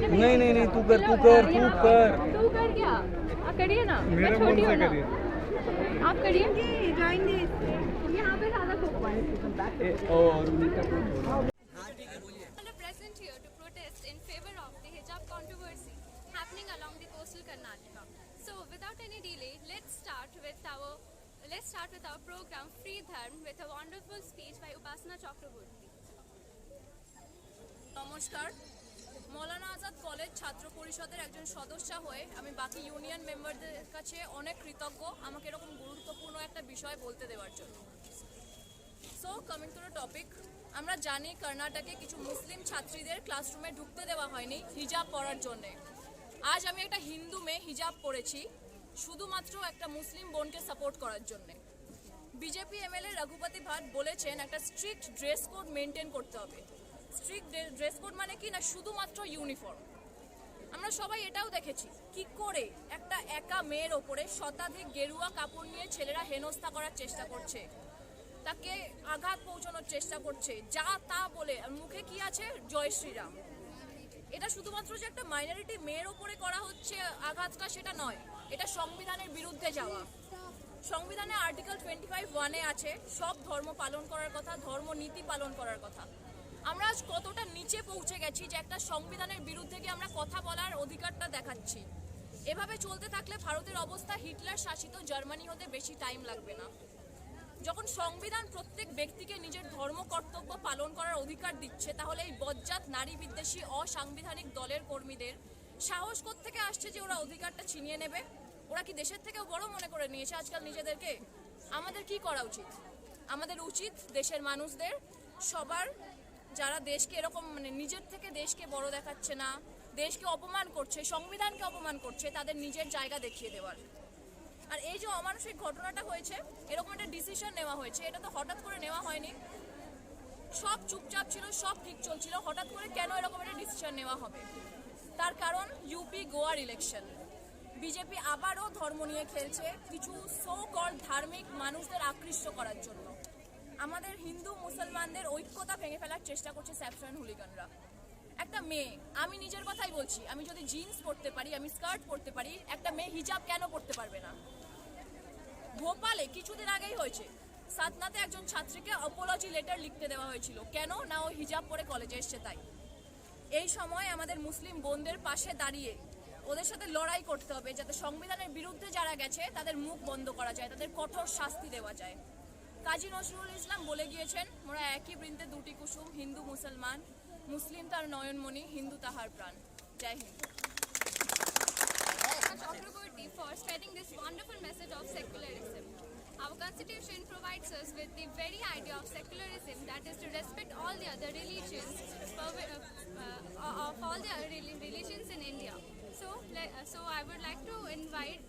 नहीं नहीं नहीं, तू कर क्या? आप करिए ना, मैं छोटी हूँ ना, आप करिए। यहाँ पे ज़्यादा present here to protest in favor of the hijab controversy happening along the coastal Karnataka. So without any delay, let's start with our program Free Dharm with a wonderful speech by Upasana Chakraborty. নমস্কার, Maulana Azad college ছাত্র পরিষদের একজন সদস্য হয়ে আমি বাকি union মেম্বারদের কাছে অনেক কৃতজ্ঞ আমাকে এরকম গুরুত্বপূর্ণ একটা বিষয় বলতে দেওয়ার জন্য। So coming to the topic, আমরা জানি কর্ণাটকে কিছু মুসলিম ছাত্রীদের ক্লাসরুমে ঢুকতে দেওয়া হয়নি হিজাব পরার জন্য। আজ আমি একটা হিন্দু মেয়ে হিজাব পরেছি শুধুমাত্র একটা মুসলিম বোনকে সাপোর্ট করার জন্য। বিজেপি এমএলএ রঘুপতি ভাট বলেছেন একটা স্ট্রিক্ট ড্রেস কোড মেনটেন করতে হবে। স্ট্রিক্ট ড্রেস কোড মানে কি না, শুধুমাত্র ইউনিফর্ম। আমরা সবাই এটাও দেখেছি কি করে একটা একা মেয়ের ওপরে শতাধিক গেরুয়া কাপড় নিয়ে ছেলেরা হেনস্থা করার চেষ্টা করছে, তাকে আঘাত পৌঁছানোর চেষ্টা করছে, যা তা বলে মুখে কি আছে জয় শ্রীরাম। এটা শুধুমাত্র যে একটা মাইনরিটি মেয়ের ওপরে করা হচ্ছে আঘাতটা সেটা নয়, এটা সংবিধানের বিরুদ্ধে যাওয়া। সংবিধানে আর্টিকেল 25(1) আছে সব ধর্ম পালন করার কথা, ধর্ম নীতি পালন করার কথা। আমরা আজ কতটা নিচে পৌঁছে গেছি যে একটা সংবিধানের বিরুদ্ধে গিয়ে আমরা কথা বলার অধিকারটা দেখাচ্ছি। এভাবে চলতে থাকলে ভারতের অবস্থা হিটলার শাসিত জার্মানি হতে বেশি টাইম লাগবে না। যখন সংবিধান প্রত্যেক ব্যক্তিকে নিজের ধর্ম কর্তব্য পালন করার অধিকার দিচ্ছে, তাহলে এই বজ্জাত নারী বিদ্বেষী অসাংবিধানিক দলের কর্মীদের সাহস কোত্থেকে আসছে যে ওরা অধিকারটা ছিনিয়ে নেবে? ওরা কি দেশের থেকেও বড় মনে করে নিয়েছে আজকাল নিজেদেরকে? আমাদের কি করা উচিত? আমাদের উচিত দেশের মানুষদের সবার, যারা দেশকে এরকম নিজের থেকে দেশকে বড় দেখাচ্ছে না, দেশকে অপমান করছে, সংবিধানকে অপমান করছে, তাদের নিজের জায়গা দেখিয়ে দেওয়ার। আর এই যে অমানসিক ঘটনাটা হয়েছে, এরকম একটা ডিসিশন নেওয়া হয়েছে, এটা তো হঠাৎ করে নেওয়া হয়নি। সব চুপচাপ ছিল, সব ঠিক চলছিল, হঠাৎ করে কেন এরকম একটা ডিসিশন নেওয়া হবে? তার কারণ ইউপি গোয়ার ইলেকশন। বিজেপি আবারও ধর্ম নিয়ে খেলছে কিছু সো কল্ড ধার্মিক মানুষদের আকৃষ্ট করার জন্য। আমাদের হিন্দু মুসলমানদের ঐক্যতা ভেঙে ফেলার চেষ্টা করছে স্যাফরন হুলিগানরা। একটা মেয়ে, আমি নিজের কথাই বলছি, আমি যদি জিন্স পরতে পারি, আমি স্কার্ট পরতে পারি, একটা মেয়ে হিজাব কেন পরতে পারবে না? ভোপালে কিছুদিন আগেই হয়েছে, সাতনাতে একজন ছাত্রীকে অপোলজি লেটার লিখতে দেওয়া হয়েছিল, কেন না ও হিজাব পরে কলেজে এসছে তাই। এই সময় আমাদের মুসলিম বোনদের পাশে দাঁড়িয়ে ওদের সাথে লড়াই করতে হবে যাতে সংবিধানের বিরুদ্ধে যারা গেছে তাদের মুখ বন্ধ করা যায়, তাদের কঠোর শাস্তি দেওয়া যায়। কাজী নজরুল ইসলাম বলে গিয়েছেন, মোরা একই বৃন্তে দুটি কুসুম, হিন্দু মুসলমান, মুসলিম তার নয়নমণি, হিন্দু তাহার প্রাণ। জয় Hind. Chakraborty for spreading this wonderful message of secularism. Our constitution provides us with the very idea of secularism, that is to respect all the other religions, of all the religions in India. So I would like to invite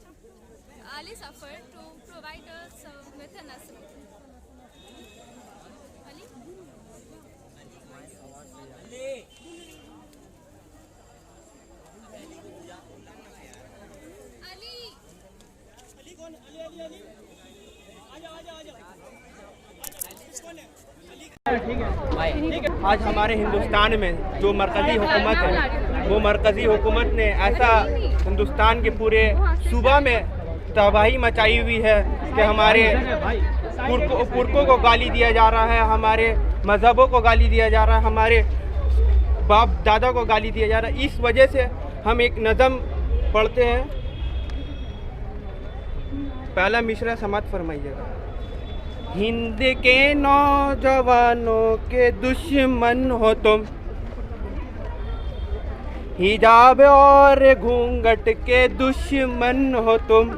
Ali Safar to provide us with a nasib. Ali? आज हमारे हिंदुस्तान में जो मरकज़ी हुकूमत है, वो मरकज़ी हुकूमत ने ऐसा हिंदुस्तान के पूरे सूबा में तबाही मचाई हुई है कि हमारे पुरखों को गाली दिया जा रहा है, हमारे मज़हबों को गाली दिया जा रहा है, हमारे बाप दादा को गाली दिया जा रहा है। इस वजह से हम एक नज़म पढ़ते हैं, पहला मिसरा समाप्त फरमाइएगा। हिंद के नौजवानों के दुश्मन हो तुम, हिजाब और घूंघट के दुश्मन हो तुम।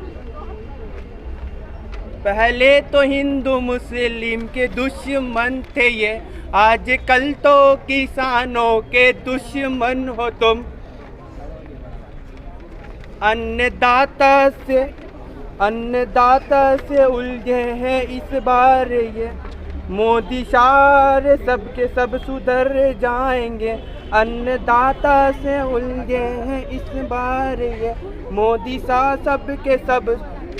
पहले तो हिंदू मुस्लिम के दुश्मन थे ये, आजकल तो किसानों के दुश्मन हो तुम। अन्नदाता से उलझे हैं इस बार ये, मोदी शाह सबके सब सुधर जाएंगे। अन्नदाता से उलझे हैं इस बार ये, मोदी शाह सबके सब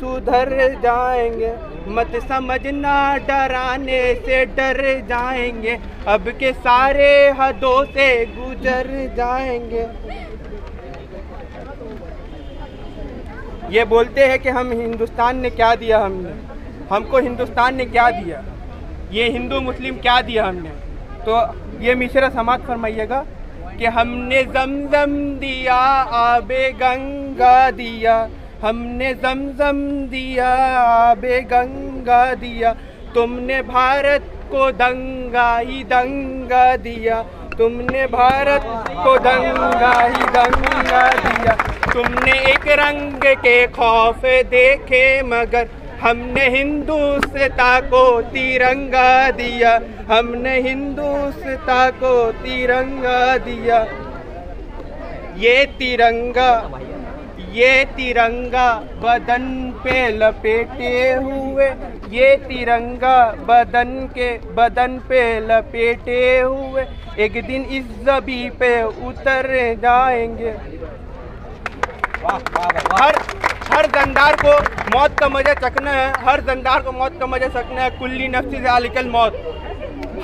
सुधर जाएंगे। मत समझना डराने से डर जाएंगे, अब के सारे हदों से गुजर जाएंगे। ये बोलते हैं कि हम हिंदुस्तान ने क्या दिया, हमको हिंदुस्तान ने क्या दिया, ये हिंदू मुस्लिम क्या दिया हमने। तो ये मिश्रा समाज फरमाइएगा कि हमने जमजम दिया, आबे गंगा दिया, हमने जमजम दिया, आबे गंगा दिया, तुमने भारत को दंगा ही दंगा दिया, तुमने भारत को दंगा ही दंगा दिया, तुमने एक रंग के खौफ देखे मगर हमने हिंदुस्ता को तिरंगा दिया, हमने हिंदुस्ता को तिरंगा दिया। ये तिरंगा बदन पे लपेटे हुए, ये तिरंगा बदन पे लपेटे हुए, एक दिन इस ज़मीं पे उतर जाएंगे। हर जंदार को मौत का मजा चखना है, हर जंदार को मौत का मजा चखना है। कुल्ली नफ्सी ज़ालिकल मौत,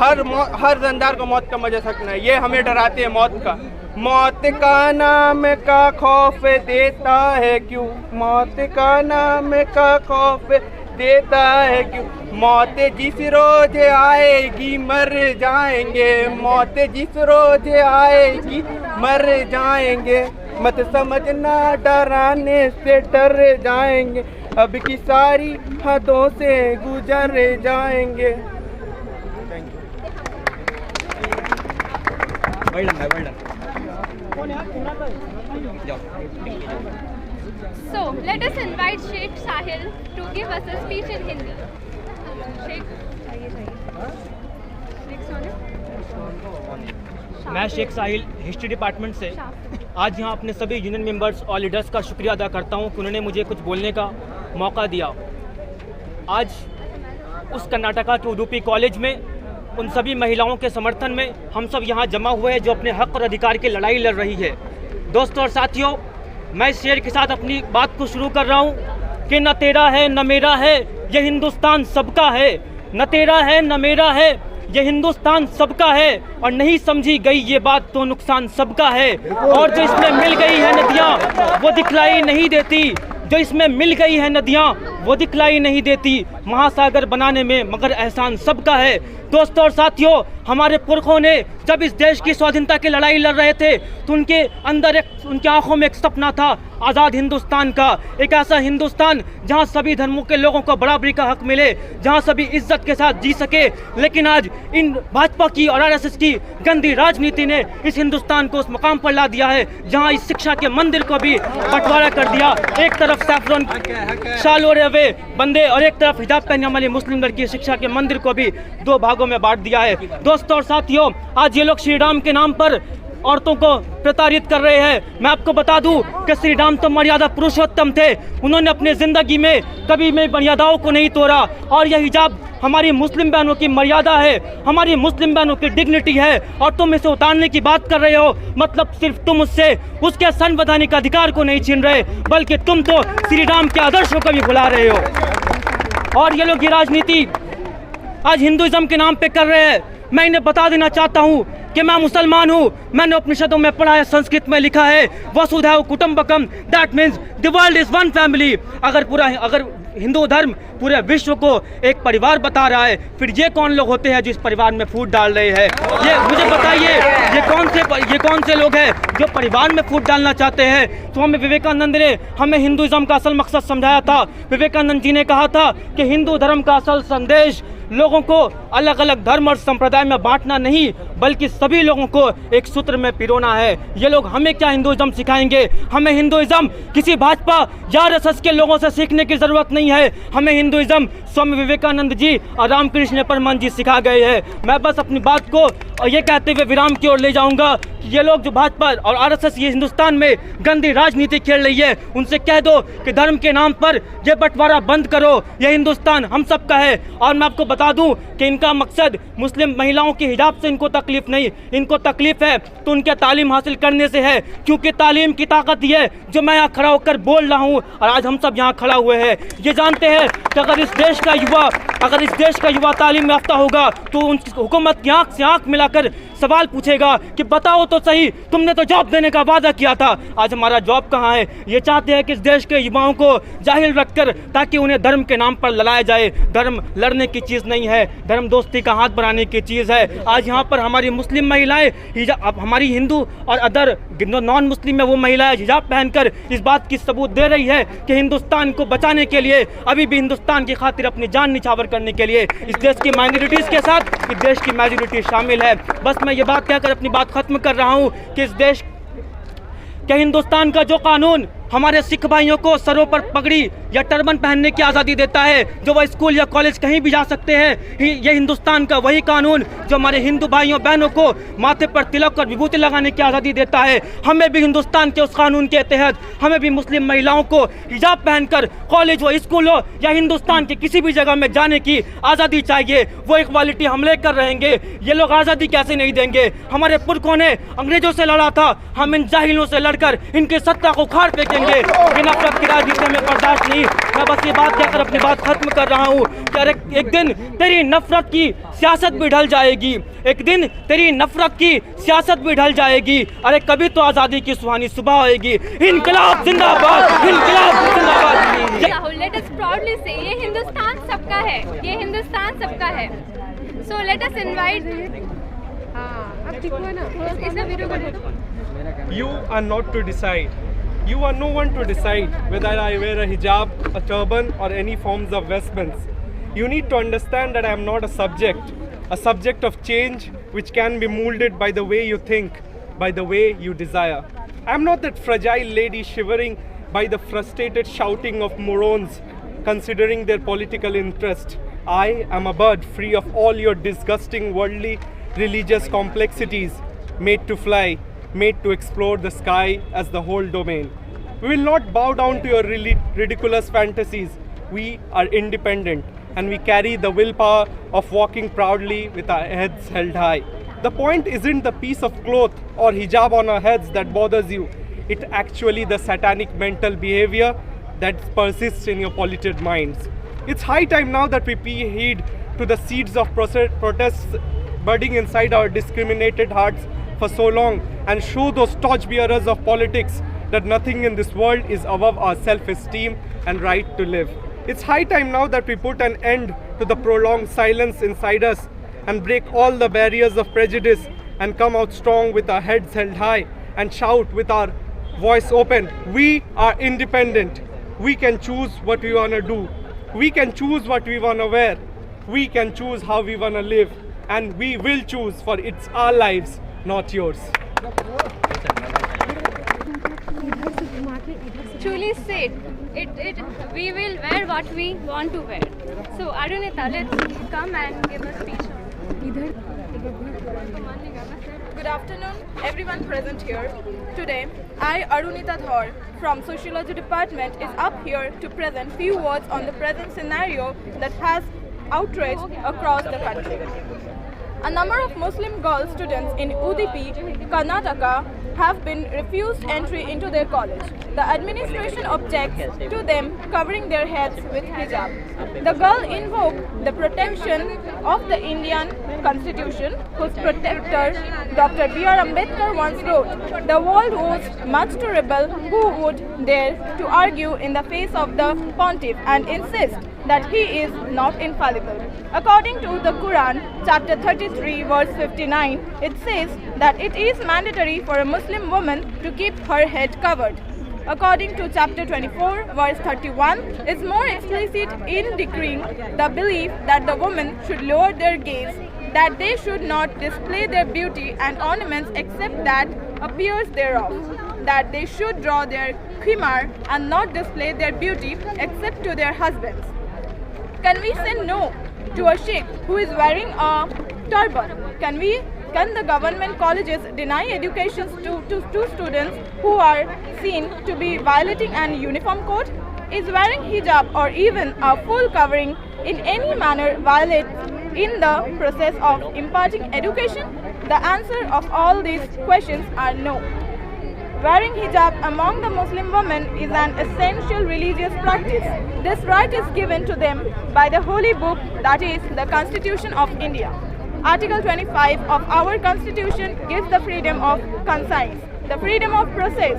हर जंदार को मौत का मजा चखना है। ये हमें डराते हैं मौत का। मौत का नाम का खौफ देता है क्यों, मौत का नाम का खौफ देता है क्यों, मौत जिस रोज आएगी मर जाएंगे, मौत जिस रोज आएगी मर जाएंगे, मत समझना डराने से डर जाएंगे, अब की सारी हदों से गुजर जाएंगे। So let us invite Sheikh Sahil to give us a speech in Hindi. Sheikh मैं शेख साहिल हिस्ट्री डिपार्टमेंट से आज यहाँ अपने सभी यूनियन मेंबर्स और लीडर्स का शुक्रिया अदा करता हूँ कि उन्होंने मुझे कुछ बोलने का मौका दिया। आज उस कर्नाटका के उडुपी कॉलेज में उन सभी महिलाओं के समर्थन में हम सब यहाँ जमा हुए हैं जो अपने हक और अधिकार की लड़ाई लड़ रही है। दोस्तों और साथियों, मैं इस शेर के साथ अपनी बात को शुरू कर रहा हूँ कि न तेरा है न मेरा है, ये हिंदुस्तान सबका है, न तेरा है न मेरा है, ये हिंदुस्तान सबका है, और नहीं समझी गई ये बात तो नुकसान सबका है। और जो इसमें मिल गई है नदियाँ वो दिखलाई नहीं देती, जो इसमें मिल गई है नदियाँ वो दिखलाई नहीं देती, महासागर बनाने में मगर एहसान सबका है। दोस्तों और साथियों, हमारे पुरखों ने जब इस देश की स्वाधीनता की लड़ाई लड़ रहे थे तो उनके अंदर उनकी आंखों में एक सपना था आज़ाद हिंदुस्तान का, एक ऐसा हिंदुस्तान जहां सभी धर्मों के लोगों को बराबरी का हक मिले, जहां सभी इज्जत के साथ जी सके। लेकिन आज इन भाजपा की और आरएसएस की गंदी राजनीति ने इस हिंदुस्तान को उस मकाम पर ला दिया है जहां इस शिक्षा के मंदिर को भी बंटवारा कर दिया। एक तरफ सैफरन शाल ओढ़े हुए बंदे और एक तरफ हिजाब पहनने वाली मुस्लिम लड़की शिक्षा के मंदिर को भी दो भागों में बांट दिया है। दोस्तों और साथियों, आज ये लोग श्री राम के नाम पर औरतों को प्रताड़ित कर रहे हैं। मैं आपको बता दूं कि श्री राम तो मर्यादा पुरुषोत्तम थे, उन्होंने अपने जिंदगी में कभी भी मर्यादाओं को नहीं तोड़ा। और यह हिजाब हमारी मुस्लिम बहनों की मर्यादा है, हमारी मुस्लिम बहनों की डिग्निटी है, और तुम इसे उतारने की बात कर रहे हो। मतलब सिर्फ तुम उससे उसके संवैधानिक अधिकार को नहीं छीन रहे, बल्कि तुम तो श्री राम के आदर्शों को भी भुला रहे हो। और ये लोग ये राजनीति आज हिंदुइज्म के नाम पे कर रहे हैं। मैं इन्हें बता देना चाहता हूँ कि मैं मुसलमान हूँ। मैंने उपनिषदों में पढ़ा है, संस्कृत में लिखा है वसुधैव कुटुंबकम, that means the world is one family. अगर हिंदू धर्म पूरे विश्व को एक परिवार बता रहा है, फिर ये कौन लोग होते हैं जो इस परिवार में फूट डाल रहे हैं? ये मुझे बताइए, ये कौन से लोग हैं जो परिवार में फूट डालना चाहते हैं? स्वामी विवेकानंद ने हमें हिंदुइज्म का असल मकसद समझाया था। विवेकानंद जी ने कहा था कि हिंदू धर्म का असल संदेश लोगों को अलग अलग धर्म और संप्रदाय में बांटना नहीं, बल्कि सभी लोगों को एक सूत्र में पिरोना है। ये लोग हमें क्या हिंदुइज्म सिखाएंगे? हमें हिंदुइज्म किसी भाजपा या आरएसएस के लोगों से सीखने की जरूरत नहीं है। हमें हिंदुइज्म स्वामी विवेकानंद जी और रामकृष्ण परमहंस जी सिखा गए हैं। मैं बस अपनी बात को ये कहते हुए विराम की ओर ले जाऊंगा। चाहूँगा कि ये लोग जो भाजपा और आरएसएस ये हिंदुस्तान में गंदी राजनीति खेल रही है, उनसे कह दो कि धर्म के नाम पर ये बंटवारा बंद करो। ये हिंदुस्तान हम सब का है। और मैं आपको बता दूं कि इनका मकसद मुस्लिम महिलाओं की हिजाब से इनको तकलीफ नहीं, इनको तकलीफ है तो उनके तालीम हासिल करने से है, क्योंकि तालीम की ताकत ये है जो मैं यहाँ खड़ा होकर बोल रहा हूँ और आज हम सब यहाँ खड़ा हुए हैं। ये जानते हैं कि अगर इस देश का युवा तालीम याफ्ता होगा तो उन हुकूमत की आँख से आँख मिलाकर सवाल पूछेगा कि बताओ तो सही, तुमने तो जॉब देने का वादा किया था, आज हमारा जॉब कहाँ है। ये चाहते हैं कि इस देश के युवाओं को जाहिल रखकर ताकि उन्हें धर्म के नाम पर लड़ाया जाए। धर्म लड़ने की चीज़ नहीं है, धर्म दोस्ती का हाथ बढ़ाने की चीज़ है। आज यहाँ पर हमारी मुस्लिम महिलाएं हिजाब, हमारी हिंदू और अदर नॉन मुस्लिम में वो महिलाएं हिजाब पहनकर इस बात की सबूत दे रही है कि हिंदुस्तान को बचाने के लिए, अभी भी हिंदुस्तान की खातिर अपनी जान निछावर करने के लिए इस देश की माइनॉरिटीज़ के साथ इस देश की मेजॉरिटी शामिल है। बस मैं ये बात कहकर अपनी बात खत्म कर रहा हूँ कि इस देश के हिंदुस्तान का जो कानून हमारे सिख भाइयों को सरों पर पगड़ी या टर्बन पहनने की आज़ादी देता है, जो वह स्कूल या कॉलेज कहीं भी जा सकते हैं, ये हिंदुस्तान का वही कानून जो हमारे हिंदू भाइयों बहनों को माथे पर तिलक और विभूति लगाने की आज़ादी देता है। हमें भी हिंदुस्तान के उस कानून के तहत हमें भी मुस्लिम महिलाओं को हिजाब पहनकर कॉलेज हो, स्कूल हो या हिंदुस्तान के किसी भी जगह में जाने की आज़ादी चाहिए। वो इक्वालिटी हम लेकर रहेंगे। ये लोग आज़ादी कैसे नहीं देंगे? हमारे पुरखों ने अंग्रेजों से लड़ा था, हम इन जाहिलों से लड़कर इनकी सत्ता को उखाड़ फेंकेंगे। ये नफरत की राजनीति में बर्दाश्त नहीं। मैं बस ये बात कहकर अपनी बात खत्म कर रहा हूँ कि एक दिन तेरी नफरत की सियासत भी ढल जाएगी, एक दिन तेरी नफरत की सियासत भी ढल जाएगी। अरे कभी तो आज़ादी की सुहानी सुबह आएगी। इनकलाब जिंदाबाद, इनकलाब जिंदाबाद। राहुल, लेट अस प्राउडली से ये हिंदुस्तान सबका है, ये हिंदुस्तान सबका है। So let us invite. अब ठीक हुआ ना, इसमें वीडियो कर दो। You are not to decide. You are no one to decide whether I wear a hijab, a turban or any forms of vestments. You need to understand that I am not a subject of change which can be molded by the way you think, by the way you desire. I am not that fragile lady shivering by the frustrated shouting of morons considering their political interest. I am a bird free of all your disgusting worldly religious complexities, made to fly, made to explore the sky as the whole domain. We will not bow down to your ridiculous fantasies. We are independent and we carry the willpower of walking proudly with our heads held high. The point isn't the piece of cloth or hijab on our heads that bothers you. It's actually the satanic mental behavior that persists in your polluted minds. It's high time now that we pay heed to the seeds of protests budding inside our discriminated hearts for so long and show those torchbearers of politics that nothing in this world is above our self-esteem and right to live. It's high time now that we put an end to the prolonged silence inside us and break all the barriers of prejudice and come out strong with our heads held high and shout with our voice open. We are independent. We can choose what we want to do. We can choose what we want to wear. We can choose how we want to live. And we will choose, for it's our lives, not yours. Truly said, we will wear what we want to wear. So Arunita, let's come and give a speech. Good afternoon, everyone present here. Today, I, Arunita Dhar, from Sociology Department, is up here to present few words on the present scenario that has outrage across the country. A number of Muslim girl students in Udupi, Karnataka, have been refused entry into their college. The administration objects to them covering their heads with hijab. The girl invoked the protection of the Indian Constitution, whose protector Dr. B.R. Ambedkar once wrote, "The world owes much to rebel who would dare to argue in the face of the pontiff and insist that he is not infallible." According to the Quran, chapter 33, verse 59, it says that it is mandatory for a Muslim woman to keep her head covered. According to chapter 24, verse 31, is more explicit in decreeing the belief that the women should lower their gaze, that they should not display their beauty and ornaments except that appears thereof, that they should draw their khimar and not display their beauty except to their husbands. Can we say no to a sheikh who is wearing a turban? Can we can the government colleges deny education to students who are seen to be violating an uniform code? Is wearing hijab or even a full covering in any manner violate in the process of imparting education? The answer of all these questions are no. Wearing hijab among the Muslim women is an essential religious practice. This right is given to them by the holy book, that is, the Constitution of India. Article 25 of our Constitution gives the freedom of conscience, the freedom of process,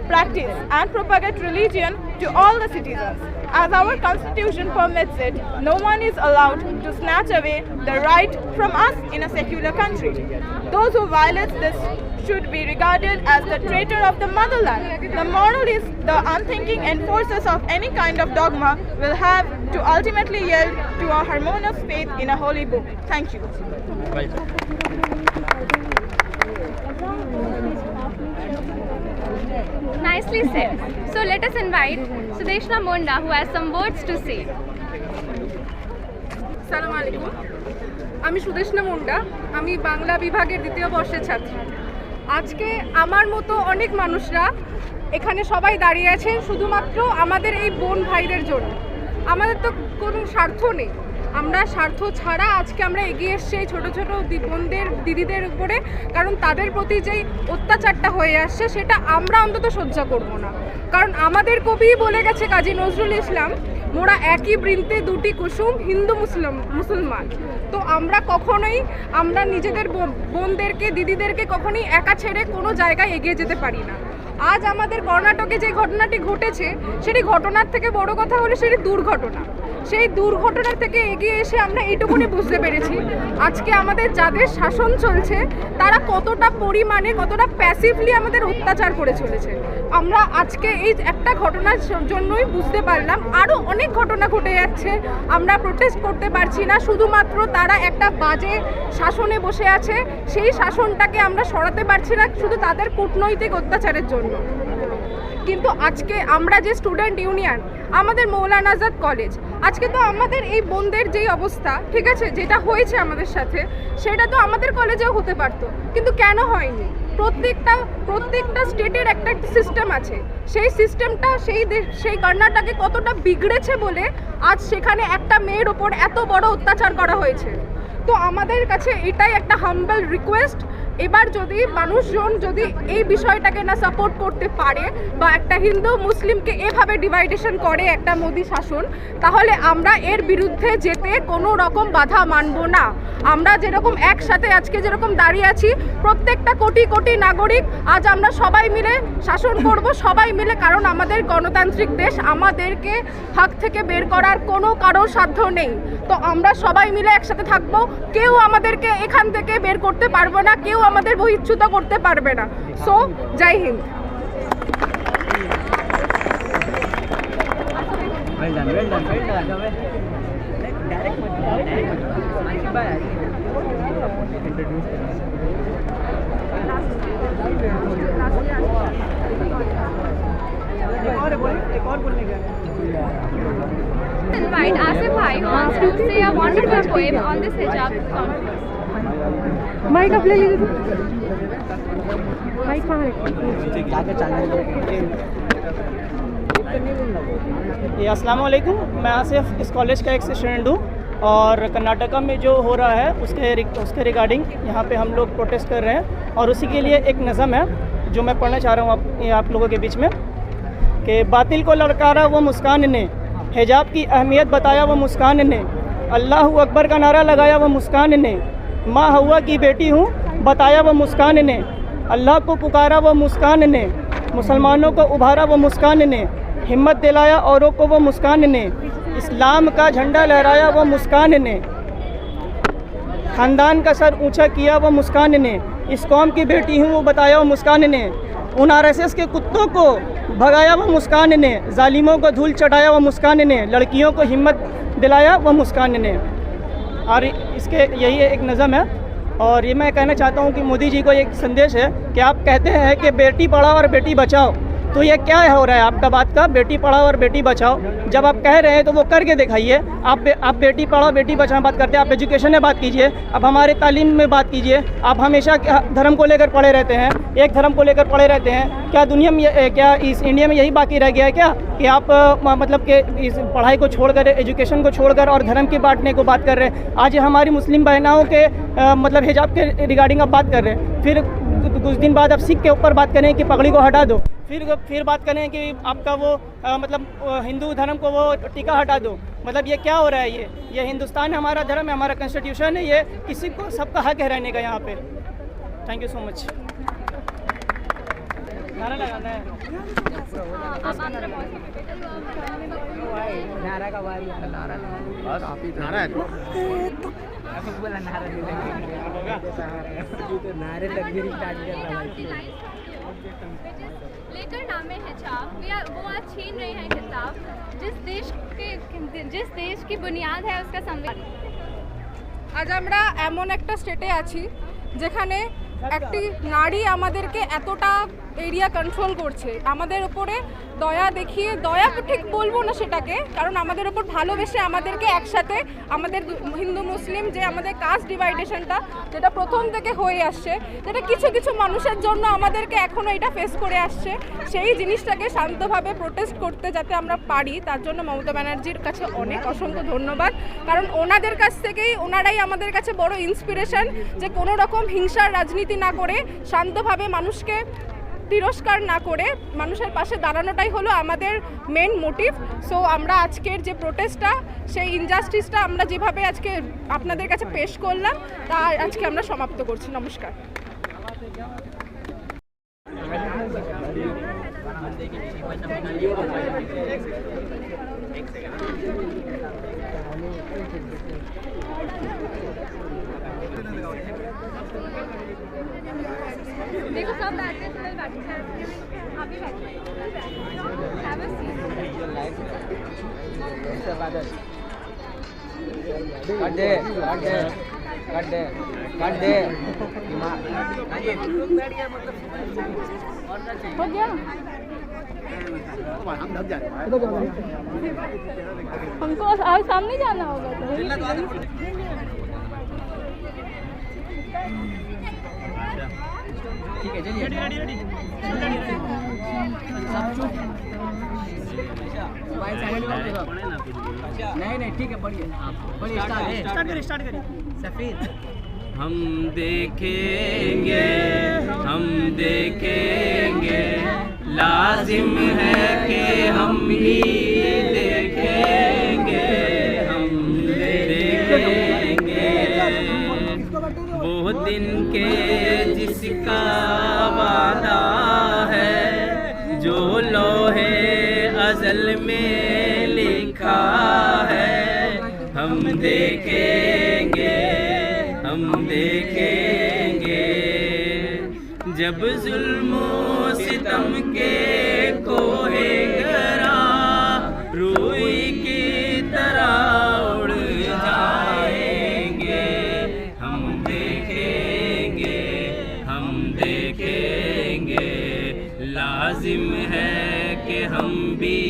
practice and propagate religion to all the citizens. As our Constitution permits it, no one is allowed to snatch away the right from us in a secular country. Those who violate this should be regarded as the traitor of the motherland. The moralists, the unthinking enforcers of any kind of dogma will have to ultimately yield to a harmonious faith in a holy book. Thank you. Nicely said. So let us invite Sudeshna Monda, who has some words to say. সালাম আলাইকুম, আমি সুদেশনা মুন্ডা, আমি বাংলা বিভাগের দ্বিতীয় বর্ষের ছাত্রী। আজকে আমার মতো অনেক মানুষরা এখানে সবাই দাঁড়িয়ে আছেন শুধুমাত্র আমাদের এই বোন ভাইদের জন্য। আমাদের তো কোনো স্বার্থ নেই, আমরা স্বার্থ ছাড়া আজকে আমরা এগিয়ে এসেছি এই ছোটো ছোটো বোনদের দিদিদের উপরে, কারণ তাদের প্রতি যেই অত্যাচারটা হয়ে আসছে সেটা আমরা অন্তত সহ্য করব না। কারণ আমাদের কবি বলে গেছে কাজী নজরুল ইসলাম, মোরা একই বৃন্তে দুটি কুসুম, হিন্দু মুসলমান। তো আমরা কখনোই আমরা নিজেদের বোনদেরকে দিদিদেরকে কখনোই একা ছেড়ে কোনো জায়গায় এগিয়ে যেতে পারি না। আজ আমাদের কর্ণাটকে যে ঘটনাটি ঘটেছে সেটি ঘটনার থেকে বড় কথা হলো সেটি দুর্ঘটনা। সেই দুর্ঘটনা থেকে এগিয়ে এসে আমরা এইটুকুনি বুঝতে পেরেছি আজকে আমাদের যাদের শাসন চলছে তারা কতটা পরিমাণে কতটা প্যাসিভলি আমাদের অত্যাচার করে চলেছে। আমরা আজকে এই একটা ঘটনার জন্যই বুঝতে পারলাম আরও অনেক ঘটনা ঘটে যাচ্ছে, আমরা প্রোটেস্ট করতে পারছি না, শুধুমাত্র তারা একটা বাজে শাসনে বসে আছে, সেই শাসনটাকে আমরা সরাতে পারছি না শুধু তাদের কূটনৈতিক অত্যাচারের জন্য। কিন্তু আজকে আমরা যে স্টুডেন্ট ইউনিয়ন, আমাদের মৌলানা আজাদ কলেজ, আজকে তো আমাদের এই বোনদের যেই অবস্থা, ঠিক আছে, যেটা হয়েছে আমাদের সাথে সেটা তো আমাদের কলেজেও হতে পারতো, কিন্তু কেন হয়নি? প্রত্যেকটা স্টেটের একটা সিস্টেম আছে, সেই সিস্টেমটা সেই কর্ণাটকে কতটা বিগড়েছে বলে আজ সেখানে একটা মেয়ের ওপর এত বড় অত্যাচার করা হয়েছে। তো আমাদের কাছে এটাই একটা হাম্বল রিকোয়েস্ট, এবার যদি মানুষজন যদি এই বিষয়টাকে না সাপোর্ট করতে পারে বা একটা হিন্দু মুসলিমকে এভাবে ডিভাইডেশন করে একটা মোদি শাসন, তাহলে আমরা এর বিরুদ্ধে যেতে কোনো রকম বাধা মানব না। আমরা যেরকম একসাথে আজকে যেরকম দাঁড়িয়ে আছি, প্রত্যেকটা কোটি কোটি নাগরিক আজ আমরা সবাই মিলে শাসন করব, সবাই মিলে, কারণ আমাদের গণতান্ত্রিক দেশ, আমাদেরকে হাত থেকে বের করার কোনো কারোর সাধ্য নেই। তো আমরা সবাই মিলে একসাথে থাকবো, কেউ আমাদেরকে এখান থেকে বের করতে পারবে না, কেউ আমাদের বহিচ্যুত করতে পারবে না। So Joy Hind. Invite Asif Bhai, who wants to say a wonderful poem on this hijab conference. Mike आप ले लीजिए, माइक कहाँ है? अस्सलाम वालेकुम, मैं आसिफ इस कॉलेज का एक स्टूडेंट हूँ और कर्नाटका में जो हो रहा है उसके रिगार्डिंग यहाँ पे हम लोग प्रोटेस्ट कर रहे हैं और उसी के लिए एक नज़म है जो मैं पढ़ना चाह रहा हूँ आप लोगों के बीच में कि बातिल को ललकारा वो मुस्कान ने, हिजाब की अहमियत बताया वो मुस्कान ने, अल्लाह अकबर का नारा लगाया वो मुस्कान ने, माँ हवा की बेटी हूँ बताया वो मुस्कान ने, अल्लाह को पुकारा वो मुस्कान ने, मुसलमानों को उभारा वो मुस्कान ने, हिम्मत दिलाया औरों को वो मुस्कान ने, इस्लाम का झंडा लहराया वो मुस्कान ने, ख़ानदान का सर ऊंचा किया वो मुस्कान ने, इस कौम की बेटी हूँ वो बताया वो मुस्कान ने, उन RSS के कुत्तों को भगाया वो मुस्कान ने, जालिमों को धूल चढ़ाया वो मुस्कान ने, लड़कियों को हिम्मत दिलाया वो मुस्कान ने। और इसके यही एक नज़म है और ये मैं कहना चाहता हूँ कि मोदी जी को एक संदेश है कि आप कहते हैं कि बेटी पढ़ाओ और बेटी बचाओ, तो ये क्या हो रहा है आपका बात का, बेटी पढ़ाओ और बेटी बचाओ? जब आप कह रहे हैं तो वो करके दिखाइए। आप बेटी पढ़ाओ बेटी बचाओ बात करते हैं, आप एजुकेशन में बात कीजिए, अब हमारे तालीम में बात कीजिए। आप हमेशा धर्म को लेकर पढ़े रहते हैं, एक धर्म को लेकर पढ़े रहते हैं। क्या दुनिया में, क्या इस इंडिया में यही बाकी रह गया है क्या कि आप मतलब कि इस पढ़ाई को छोड़कर, एजुकेशन को छोड़कर और धर्म के बांटने को बात कर रहे हैं? आज हमारी मुस्लिम बहनाओं के मतलब हिजाब के रिगार्डिंग आप बात कर रहे हैं, फिर कुछ दिन बाद आप सिख के ऊपर बात करें कि पगड़ी को हटा दो, फिर बात करें कि आपका वो मतलब हिंदू धर्म को वो टीका हटा दो। मतलब ये क्या हो रहा है? ये हिंदुस्तान है, हमारा धर्म है, हमारा कॉन्स्टिट्यूशन है, ये किसी को सबका हक है रहने का यहाँ पे। Thank you so much. नारा लगाना है। लेकर नामे हिजाब, वो आज छीन रहे हैं खिताब। जिस देश की बुनियाद है उसका संविधान। আজ আমরা এমন একটা স্টেটে আছি যেখানে একটি নারী আমাদেরকে এতটা এরিয়া কন্ট্রোল করছে, আমাদের উপরে দয়া দেখিয়ে, দয়া ঠিক বলবো না সেটাকে, কারণ আমাদের উপর ভালোবেসে আমাদেরকে একসাথে, আমাদের হিন্দু মুসলিম যে আমাদের কাস্ট ডিভাইডেশনটা যেটা প্রথম থেকে হয়ে আসছে, যেটা কিছু কিছু মানুষের জন্য আমাদেরকে এখনও এটা ফেস করে আসছে, সেই জিনিসটাকে শান্তভাবে প্রোটেস্ট করতে যাতে আমরা পারি, তার জন্য মমতা ব্যানার্জির কাছে অনেক অসংখ্য ধন্যবাদ। কারণ ওনাদের কাছ থেকেই, ওনারাই আমাদের কাছে বড় ইন্সপিরেশন, যে কোনো রকম হিংসার রাজনীতি না করে শান্তভাবে মানুষকে তিরস্কার না করে মানুষের পাশে দাঁড়ানোটাই হলো আমাদের মেন মোটিভ। সো আমরা আজকের যে প্রোটেস্টটা, সেই ইনজাস্টিসটা আমরা যেভাবে আজকে আপনাদের কাছে পেশ করলাম, তা আজকে আমরা সমাপ্ত করছি। নমস্কার। देखो सब बैठे हैं, सब बैठे हैं, आप भी बैठे हैं। Have a seat. काट दे हो गया? हमको आज सामने जाना होगा तो। ठीक है, चलिए रेडी नहीं ठीक है, बढ़िए स्टार्ट करिए सफीर। हम देखेंगे लाजिम है कि हम ही देखेंगे वो दिन के जिसका वादा है, जो लोहे अज़ल में लिखा है। हम देखेंगे जब जुल्म सितम के कोहे गरा रूई की तरह उड़ जाएंगे। हम देखेंगे लाजिम है कि हम भी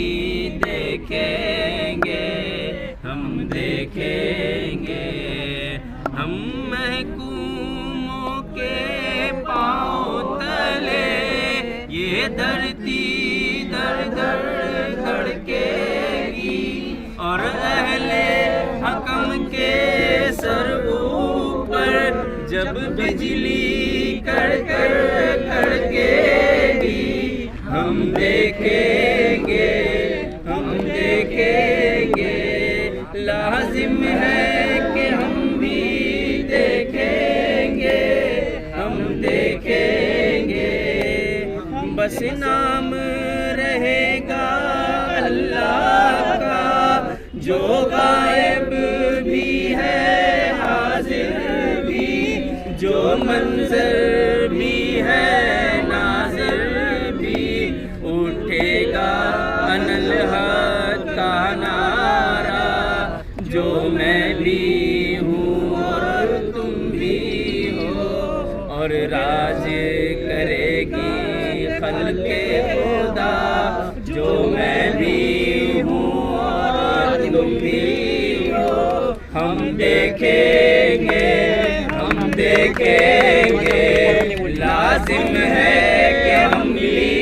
देखेंगे हम महकूमों के पाँव तले ये धरती दर दर धड़केगी और अहले हकम के सर ऊपर जब बिजली कड़कर कड़केगी। हम देखेंगे लाजिम है कि हम भी देखेंगे बस नाम रहेगा अल्लाह का, जो गायब भी है हाजिर भी, जो मंजर भी है नाज़िर भी। उठेगा अनल हक का नारा, जो मैं भी हूँ और तुम भी हो, और राज करेगी खल्क़े खुदा। रखेंगे, हम देखेंगे। लाजिम है कि हम मिली